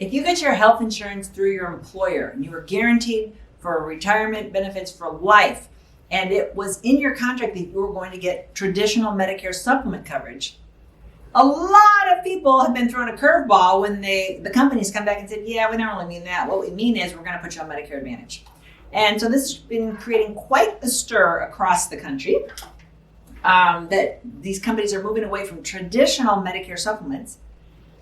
If you get your health insurance through your employer and you were guaranteed for retirement benefits for life, and it was in your contract that you were going to get traditional Medicare supplement coverage, a lot of people have been thrown a curveball when the companies come back and said, yeah, we don't really mean that. What we mean is we're going to put you on Medicare Advantage. And so this has been creating quite a stir across the country, that these companies are moving away from traditional Medicare supplements,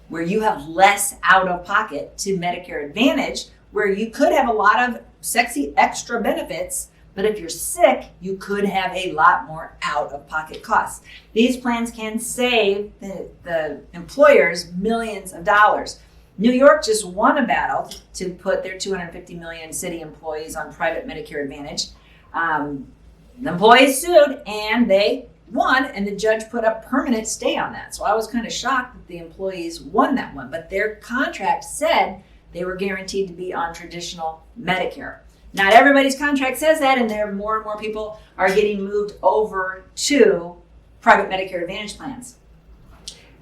where you have less out of pocket, to Medicare Advantage, where you could have a lot of sexy extra benefits, but if you're sick, you could have a lot more out of pocket costs. These plans can save the employers millions of dollars. New York just won a battle to put their 250 million city employees on private Medicare Advantage. The employees sued and they won, and the judge put a permanent stay on that. So I was kind of shocked that the employees won that one, but their contract said they were guaranteed to be on traditional Medicare. Not everybody's contract says that, and there more and more people are getting moved over to private Medicare Advantage plans.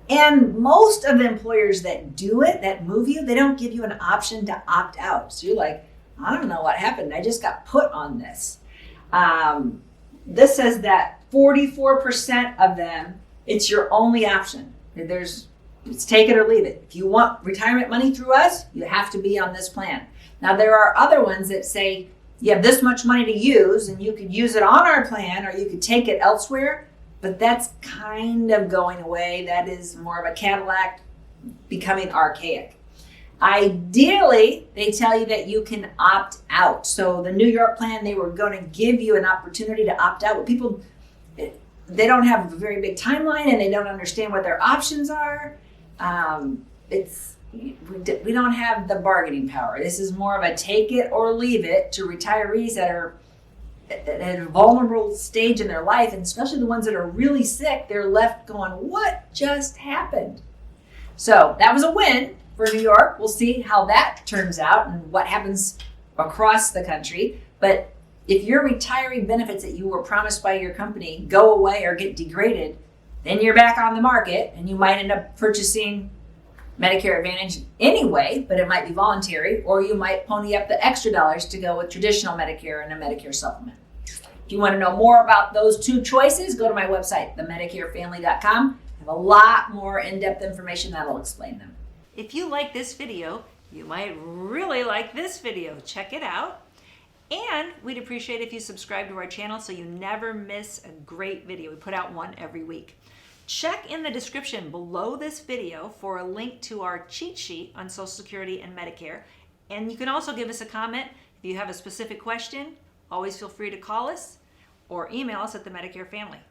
And most of the employers that do it, that move you, they don't give you an option to opt out. So you're like, I don't know what happened. I just got put on this. This says that 44% of them, it's your only option. It's take it or leave it. If you want retirement money through us, you have to be on this plan. Now, there are other ones that say you have this much money to use and you could use it on our plan or you could take it elsewhere, but that's kind of going away. That is more of a Cadillac becoming archaic. Ideally, they tell you that you can opt out. So the New York plan, they were going to give you an opportunity to opt out, but people, they don't have a very big timeline and they don't understand what their options are. We don't have the bargaining power. This is more of a take it or leave it to retirees that are at a vulnerable stage in their life, and especially the ones that are really sick. They're left going, what just happened? So that was a win for New York. We'll see how that turns out and what happens across the country. But if your retiree benefits that you were promised by your company go away or get degraded, then you're back on the market and you might end up purchasing Medicare Advantage anyway, but it might be voluntary, or you might pony up the extra dollars to go with traditional Medicare and a Medicare supplement. If you want to know more about those two choices, go to my website, themedicarefamily.com. I have a lot more in-depth information that'll explain them. If you like this video, you might really like this video. Check it out. And we'd appreciate if you subscribe to our channel so you never miss a great video. We put out one every week. Check in the description below this video for a link to our cheat sheet on Social Security and Medicare. And you can also give us a comment if you have a specific question. Always feel free to call us or email us at the Medicare Family.